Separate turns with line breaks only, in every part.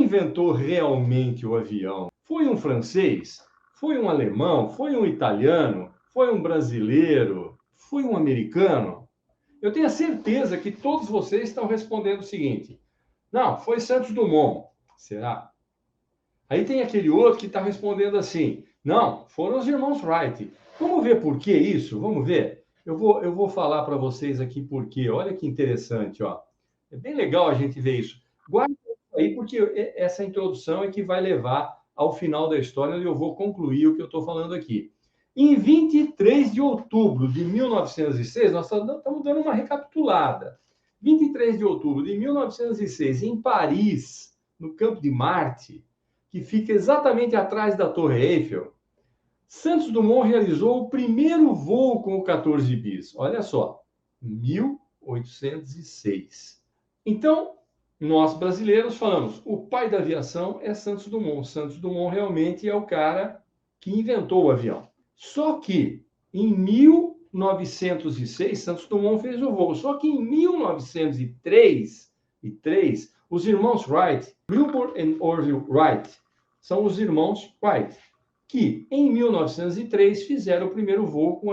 inventou realmente o avião? Foi um francês? Foi um alemão? Foi um italiano? Foi um brasileiro? Foi um americano? Eu tenho a certeza que todos vocês estão respondendo o seguinte: não, foi Santos Dumont. Será? Aí tem aquele outro que está respondendo assim: não, foram os irmãos Wright. Vamos ver por que isso? Vamos ver? Eu vou falar para vocês aqui por quê. Olha que interessante, ó. É bem legal a gente ver isso. Guarda isso aí, porque essa introdução é que vai levar ao final da história, onde eu vou concluir o que eu estou falando aqui. Em 23 de outubro de 1906, nós estamos dando uma recapitulada. 23 de outubro de 1906, em Paris, no Campo de Marte, que fica exatamente atrás da Torre Eiffel, Santos Dumont realizou o primeiro voo com o 14 bis. Olha só, 1806. Então, nós brasileiros falamos, o pai da aviação é Santos Dumont. Santos Dumont realmente é o cara que inventou o avião. Só que, em 1906, Santos Dumont fez o voo. Só que em 1903, os irmãos Wright, Wilbur e Orville Wright, são os irmãos Wright, que em 1903 fizeram o primeiro voo com o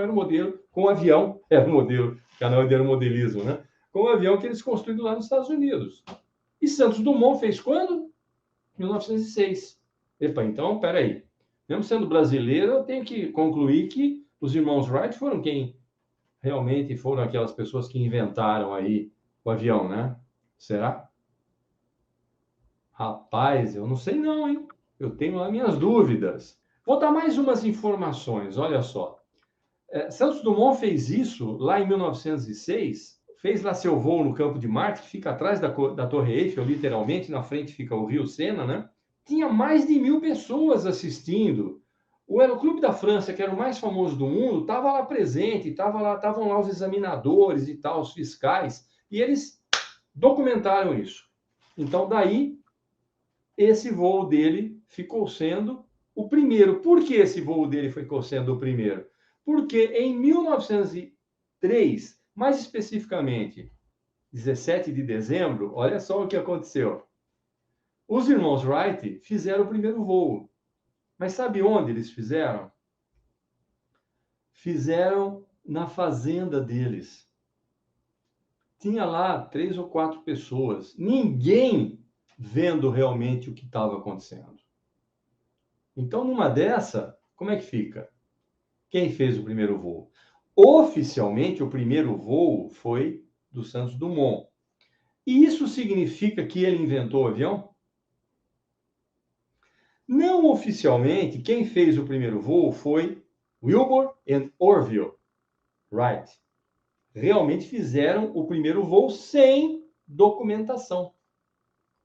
avião, canal de aeromodelismo, né? Com o avião que eles construíram lá nos Estados Unidos. E Santos Dumont fez quando? 1906. Epa, então, peraí. Mesmo sendo brasileiro, eu tenho que concluir que os irmãos Wright foram quem realmente foram aquelas pessoas que inventaram aí o avião, né? Será? Rapaz, eu não sei não, hein? Eu tenho lá minhas dúvidas. Vou dar mais umas informações, olha só. Santos Dumont fez isso lá em 1906, fez lá seu voo no Campo de Marte, que fica atrás da Torre Eiffel, literalmente, na frente fica o Rio Sena, né? Tinha mais de 1.000 pessoas assistindo. O Aeroclube da França, que era o mais famoso do mundo, estava lá presente, estavam lá os examinadores e tal, os fiscais, e eles documentaram isso. Então, daí, esse voo dele ficou sendo o primeiro. Por que esse voo dele ficou sendo o primeiro? Porque em 1903, mais especificamente, 17 de dezembro, olha só o que aconteceu. Os irmãos Wright fizeram o primeiro voo. Mas sabe onde eles fizeram? Fizeram na fazenda deles. Tinha lá 3 ou 4 pessoas. Ninguém vendo realmente o que estava acontecendo. Então, numa dessa, como é que fica? Quem fez o primeiro voo? Oficialmente, o primeiro voo foi do Santos Dumont. E isso significa que ele inventou o avião? Não oficialmente, quem fez o primeiro voo foi Wilbur e Orville Wright. Realmente fizeram o primeiro voo sem documentação.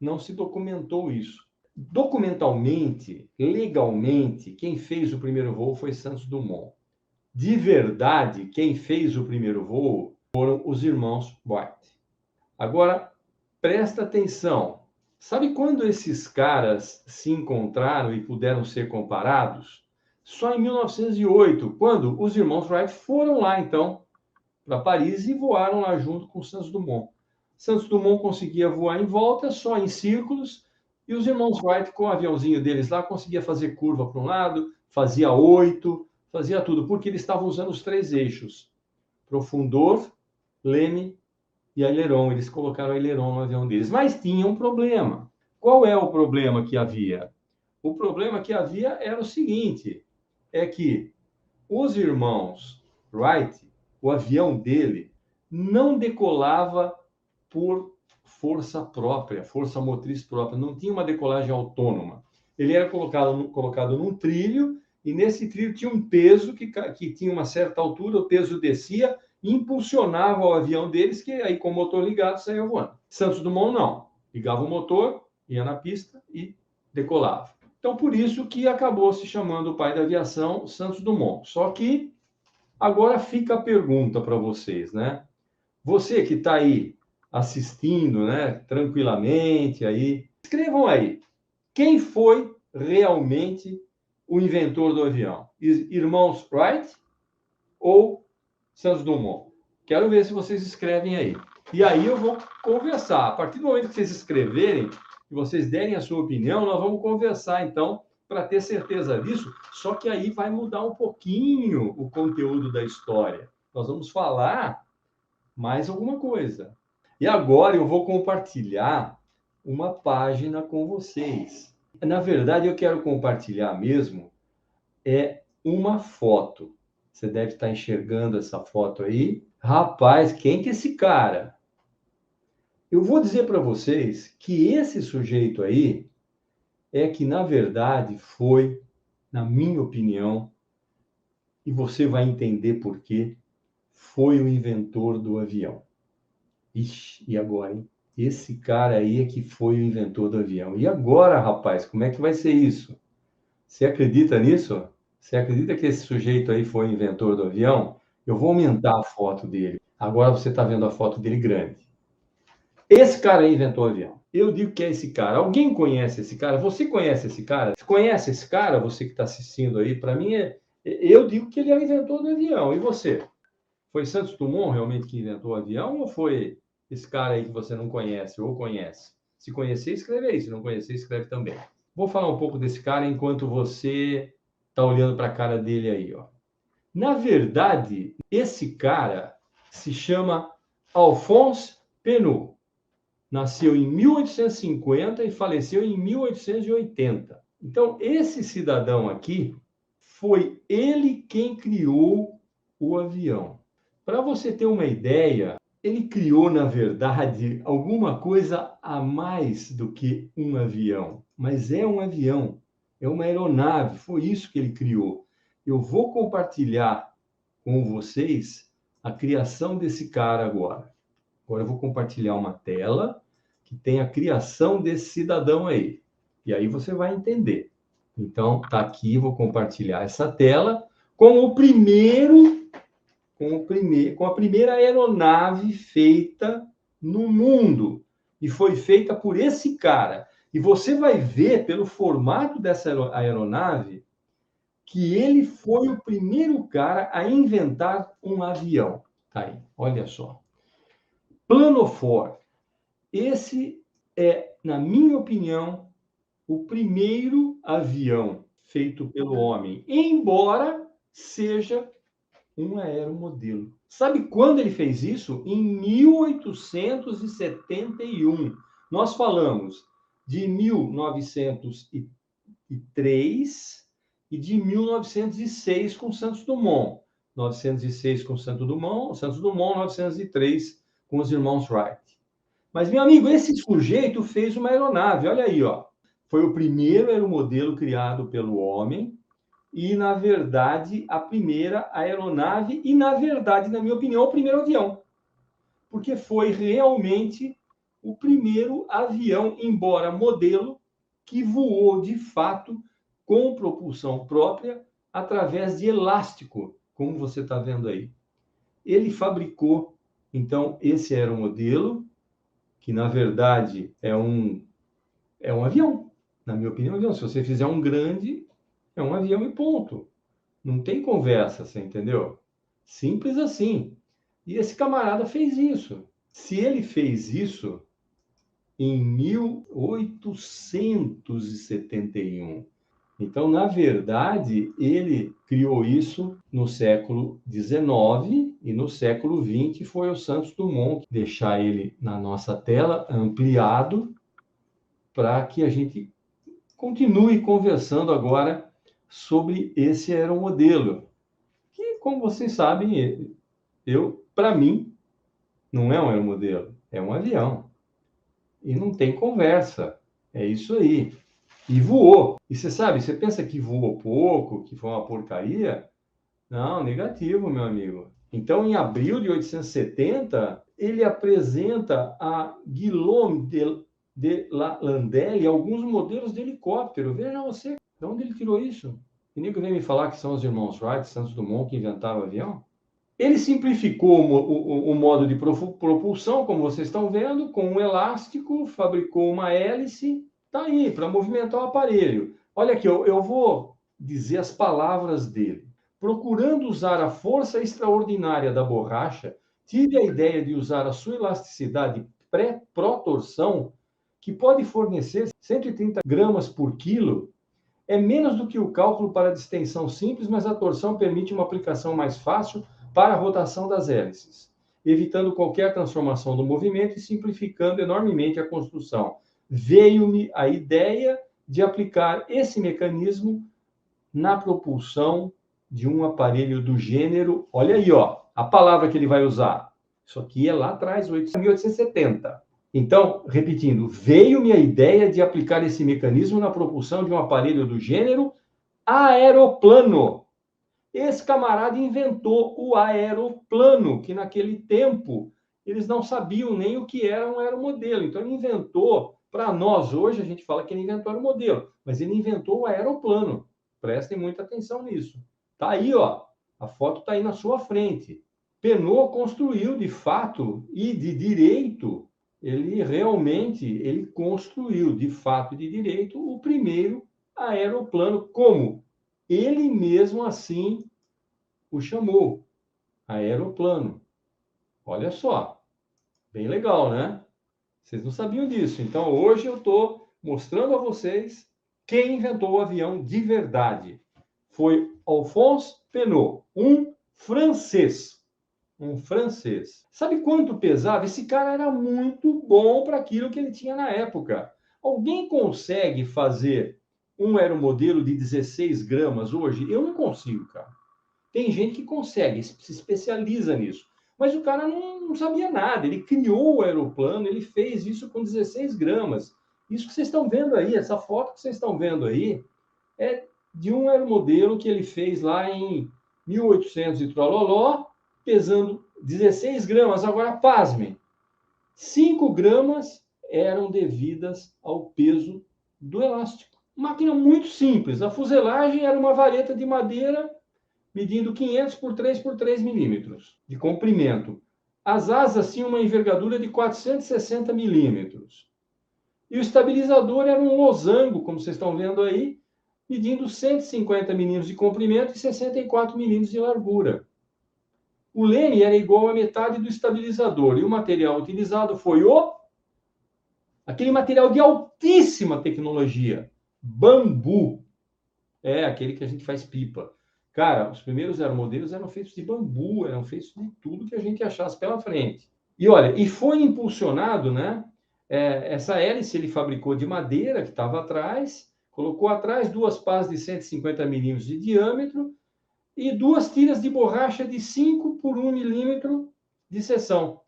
Não se documentou isso. Documentalmente, legalmente, quem fez o primeiro voo foi Santos Dumont. De verdade, quem fez o primeiro voo foram os irmãos Wright. Agora, presta atenção. Sabe quando esses caras se encontraram e puderam ser comparados? Só em 1908, quando os irmãos Wright foram lá, então, para Paris e voaram lá junto com Santos Dumont. Santos Dumont conseguia voar em volta, só em círculos, e os irmãos Wright, com o aviãozinho deles lá, conseguia fazer curva para um lado, fazia 8, fazia tudo, porque eles estavam usando os 3 eixos: profundor, leme e aileron. Eles colocaram aileron no avião deles. Mas tinha um problema. Qual é o problema que havia? O problema que havia era o seguinte, é que os irmãos Wright, o avião dele, não decolava por força própria, força motriz própria, não tinha uma decolagem autônoma. Ele era colocado num trilho, e nesse trilho tinha um peso que tinha uma certa altura, o peso descia e impulsionava o avião deles, que aí com o motor ligado saía voando. Santos Dumont não. Ligava o motor, ia na pista e decolava. Então, por isso que acabou se chamando o pai da aviação Santos Dumont. Só que agora fica a pergunta para vocês, né? Você que está aí assistindo, né, tranquilamente aí, escrevam aí. Quem foi realmente o inventor do avião? Irmãos Wright ou Santos Dumont? Quero ver se vocês escrevem aí. E aí eu vou conversar. A partir do momento que vocês escreverem, e vocês derem a sua opinião, nós vamos conversar, então, para ter certeza disso. Só que aí vai mudar um pouquinho o conteúdo da história. Nós vamos falar mais alguma coisa. E agora eu vou compartilhar uma página com vocês. Na verdade, eu quero compartilhar mesmo uma foto. Você deve estar enxergando essa foto aí. Rapaz, quem que é esse cara? Eu vou dizer para vocês que esse sujeito aí é que, na verdade, foi, na minha opinião, e você vai entender por quê, foi o inventor do avião. Ixi, e agora, hein? Esse cara aí é que foi o inventor do avião. E agora, rapaz, como é que vai ser isso? Você acredita nisso? Você acredita que esse sujeito aí foi o inventor do avião? Eu vou aumentar a foto dele. Agora você está vendo a foto dele grande. Esse cara aí inventou o avião. Eu digo que é esse cara. Alguém conhece esse cara? Você conhece esse cara? Você conhece esse cara? Você que está assistindo aí, para mim, eu digo que ele é o inventor do avião. E você? Foi Santos Dumont realmente que inventou o avião ou foi esse cara aí que você não conhece ou conhece? Se conhecer, escreve aí. Se não conhecer, escreve também. Vou falar um pouco desse cara enquanto você está olhando para a cara dele aí, ó. Na verdade, esse cara se chama Alphonse Pénaud. Nasceu em 1850 e faleceu em 1880. Então, esse cidadão aqui foi ele quem criou o avião. Para você ter uma ideia, ele criou, na verdade, alguma coisa a mais do que um avião. Mas é um avião, é uma aeronave, foi isso que ele criou. Eu vou compartilhar com vocês a criação desse cara agora. Agora eu vou compartilhar uma tela que tem a criação desse cidadão aí. E aí você vai entender. Então, tá aqui, vou compartilhar essa tela com com a primeira aeronave feita no mundo. E foi feita por esse cara. E você vai ver pelo formato dessa aeronave que ele foi o primeiro cara a inventar um avião. Tá aí, olha só. Planoform. Esse é, na minha opinião, o primeiro avião feito pelo homem, embora seja um aeromodelo. Sabe quando ele fez isso? Em 1871. Nós falamos de 1903 e de 1906 com Santos Dumont. 906 com Santos Dumont, 903 com os irmãos Wright. Mas, meu amigo, esse sujeito fez uma aeronave, olha aí, ó. Foi o primeiro aeromodelo criado pelo homem e, na verdade, a primeira aeronave e, na verdade, na minha opinião, o primeiro avião. Porque foi realmente o primeiro avião, embora modelo, que voou, de fato, com propulsão própria, através de elástico, como você está vendo aí. Ele fabricou, então, esse aeromodelo, que na verdade é um avião. Na minha opinião, é um avião. Se você fizer um grande, é um avião e ponto. Não tem conversa, você entendeu? Simples assim. E esse camarada fez isso. Se ele fez isso em 1871, então, na verdade, ele criou isso no século XIX e no século XX foi o Santos Dumont. Deixar ele na nossa tela, ampliado, para que a gente continue conversando agora sobre esse aeromodelo. Que, como vocês sabem, para mim, não é um aeromodelo, é um avião. E não tem conversa. É isso aí. E voou. E você sabe, você pensa que voou pouco, que foi uma porcaria? Não, negativo, meu amigo. Então, em abril de 1870, ele apresenta a Guillaume de Landelli alguns modelos de helicóptero. Veja você, de onde ele tirou isso? E nego vem me falar que são os irmãos Wright, Santos Dumont, que inventaram o avião? Ele simplificou o modo de propulsão, como vocês estão vendo, com um elástico, fabricou uma hélice, está aí, para movimentar o aparelho. Olha aqui, eu vou dizer as palavras dele. Procurando usar a força extraordinária da borracha, tive a ideia de usar a sua elasticidade pré-torção que pode fornecer 130 gramas por quilo, é menos do que o cálculo para distensão simples, mas a torção permite uma aplicação mais fácil para a rotação das hélices, evitando qualquer transformação do movimento e simplificando enormemente a construção. Veio-me a ideia de aplicar esse mecanismo na propulsão de um aparelho do gênero, olha aí, ó, a palavra que ele vai usar. Isso aqui é lá atrás, 1870. Então, repetindo, veio-me a ideia de aplicar esse mecanismo na propulsão de um aparelho do gênero aeroplano. Esse camarada inventou o aeroplano, que naquele tempo eles não sabiam nem o que era um aeromodelo. Então, ele inventou, para nós hoje, a gente fala que ele inventou o aeromodelo, mas ele inventou o aeroplano. Prestem muita atenção nisso. Tá aí, ó, a foto está aí na sua frente. Penault construiu, de fato, e de direito, ele construiu, de fato e de direito, o primeiro aeroplano, como ele mesmo assim o chamou, aeroplano. Olha só, bem legal, né? Vocês não sabiam disso. Então, hoje eu estou mostrando a vocês quem inventou o avião de verdade. Foi Alphonse Penault, um francês. Um francês. Sabe quanto pesava? Esse cara era muito bom para aquilo que ele tinha na época. Alguém consegue fazer um aeromodelo de 16 gramas hoje? Eu não consigo, cara. Tem gente que consegue, se especializa nisso. Mas o cara não sabia nada. Ele criou o aeroplano, ele fez isso com 16 gramas. Isso que vocês estão vendo aí, essa foto que vocês estão vendo aí, é de um aeromodelo que ele fez lá em 1800 e trololó, pesando 16 gramas. Agora, pasmem, 5 gramas eram devidas ao peso do elástico. Máquina muito simples. A fuselagem era uma vareta de madeira medindo 500 por 3 por 3 milímetros de comprimento. As asas tinham uma envergadura de 460 milímetros. E o estabilizador era um losango, como vocês estão vendo aí, medindo 150 milímetros de comprimento e 64 milímetros de largura. O leme era igual à metade do estabilizador e o material utilizado foi aquele material de altíssima tecnologia, bambu. É aquele que a gente faz pipa. Cara, os primeiros aeromodelos eram feitos de bambu, eram feitos de tudo que a gente achasse pela frente. E olha, e foi impulsionado, né? Essa hélice ele fabricou de madeira que estava atrás, colocou atrás duas pás de 150 milímetros de diâmetro e duas tiras de borracha de 5 por 1 milímetro de seção.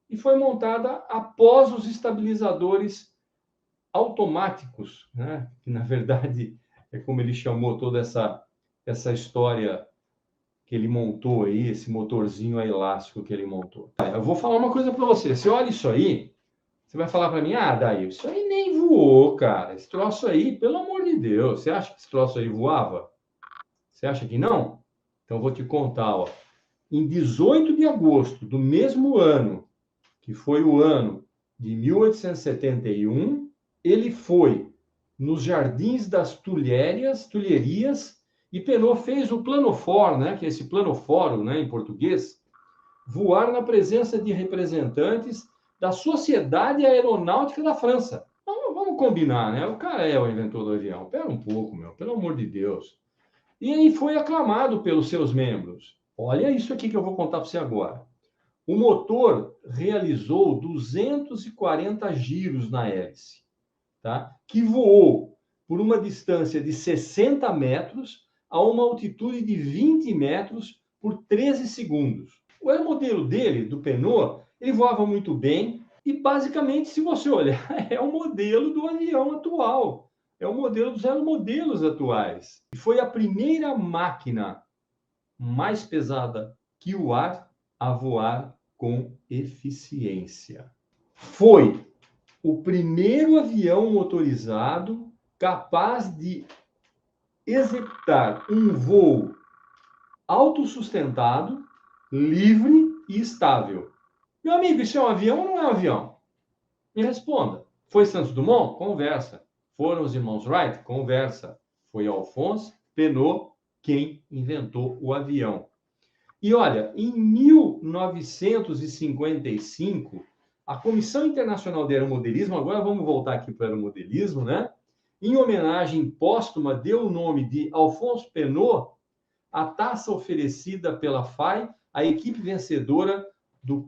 E foi montada após os estabilizadores automáticos, né? Que na verdade é como ele chamou toda essa história que ele montou aí, esse motorzinho elástico que ele montou. Eu vou falar uma coisa para você. Você olha isso aí, você vai falar para mim, daí, isso aí nem voou, cara. Esse troço aí, pelo amor de Deus, você acha que esse troço aí voava? Você acha que não? Então, eu vou te contar, ó. Em 18 de agosto do mesmo ano, que foi o ano de 1871, ele foi nos Jardins das Tulherias, e Penault fez o planofor, né, que é esse planoforo, né, em português, voar na presença de representantes da Sociedade Aeronáutica da França. Vamos combinar, né? O cara é o inventor do avião. Pera um pouco, meu, pelo amor de Deus. E aí foi aclamado pelos seus membros. Olha isso aqui que eu vou contar para você agora. O motor realizou 240 giros na hélice, tá? Que voou por uma distância de 60 metros a uma altitude de 20 metros por 13 segundos. O aeromodelo dele, do Penault, ele voava muito bem e, basicamente, se você olhar, é o modelo do avião atual. É o modelo dos aeromodelos atuais. E foi a primeira máquina mais pesada que o ar a voar com eficiência. Foi o primeiro avião motorizado capaz de executar um voo autossustentado, livre e estável. Meu amigo, isso é um avião ou não é um avião? Me responda. Foi Santos Dumont? Conversa. Foram os irmãos Wright? Conversa. Foi Alphonse Penault quem inventou o avião. E olha, em 1955, A Comissão Internacional de Aeromodelismo, agora vamos voltar aqui para o aeromodelismo, né? Em homenagem póstuma, deu o nome de Alphonse Pénaud à taça oferecida pela FAI à equipe vencedora do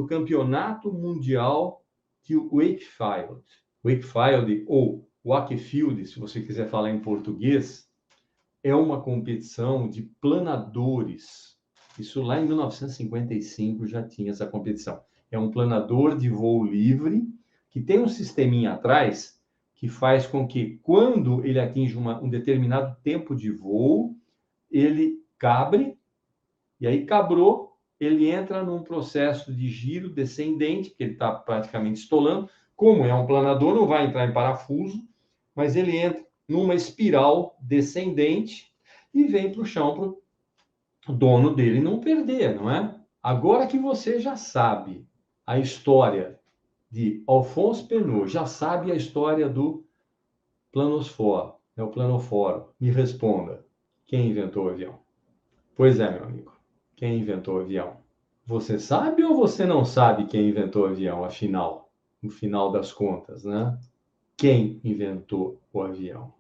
Campeonato Mundial de Wakefield. Wakefield, ou Wakefield, se você quiser falar em português, é uma competição de planadores. Isso lá em 1955 já tinha essa competição. É um planador de voo livre que tem um sisteminha atrás que faz com que, quando ele atinge um determinado tempo de voo, ele cabre, e aí cabrou, ele entra num processo de giro descendente, porque ele está praticamente estolando. Como é um planador, não vai entrar em parafuso, mas ele entra numa espiral descendente e vem para o chão para o dono dele não perder, não é? Agora que você já sabe a história de Alphonse Pénaud, já sabe a história do planosforo, o planoforo, me responda, quem inventou o avião? Pois é, meu amigo, quem inventou o avião? Você sabe ou você não sabe quem inventou o avião, afinal? No final das contas, né? Quem inventou o avião?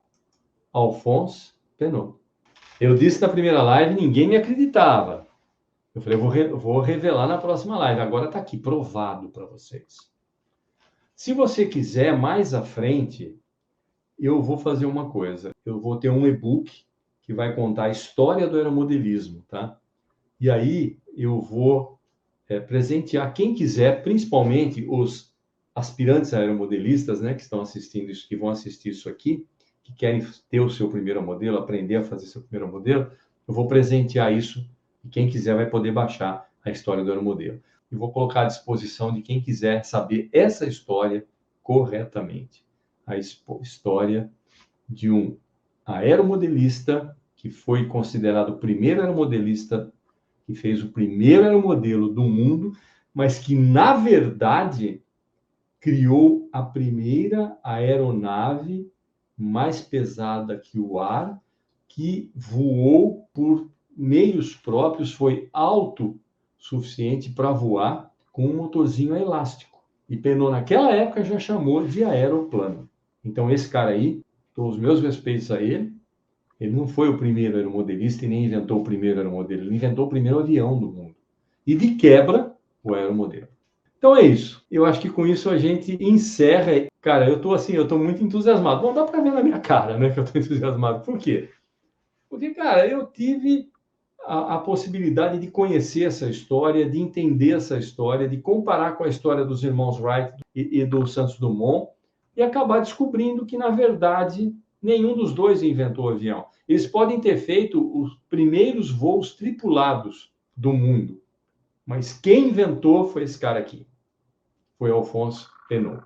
Alphonse Pénaud. Eu disse na primeira live, ninguém me acreditava. Eu falei, vou revelar na próxima live. Agora está aqui, provado para vocês. Se você quiser, mais à frente, eu vou fazer uma coisa. Eu vou ter um e-book que vai contar a história do aeromodelismo, tá? E aí eu vou presentear quem quiser, principalmente os aspirantes aeromodelistas, né, que estão assistindo isso, que vão assistir isso aqui, que querem ter o seu primeiro modelo, aprender a fazer seu primeiro modelo, eu vou presentear isso e quem quiser vai poder baixar a história do aeromodelo. E vou colocar à disposição de quem quiser saber essa história corretamente. A história de um aeromodelista que foi considerado o primeiro aeromodelista que fez o primeiro aeromodelo do mundo, mas que, na verdade, criou a primeira aeronave mais pesada que o ar, que voou por meios próprios, foi autossuficiente para voar com um motorzinho elástico. E Pénaud, naquela época, já chamou de aeroplano. Então, esse cara aí, os meus respeitos a ele, ele não foi o primeiro aeromodelista e nem inventou o primeiro aeromodelo, ele inventou o primeiro avião do mundo. E, de quebra, o aeromodelo. Então é isso. Eu acho que com isso a gente encerra. Cara, eu tô muito entusiasmado. Bom, dá para ver na minha cara, né, que eu tô entusiasmado. Por quê? Porque, cara, eu tive a possibilidade de conhecer essa história, de entender essa história, de comparar com a história dos irmãos Wright e do Santos Dumont e acabar descobrindo que, na verdade, nenhum dos dois inventou o avião. Eles podem ter feito os primeiros voos tripulados do mundo, mas quem inventou foi esse cara aqui. Foi Alphonse Pénaud.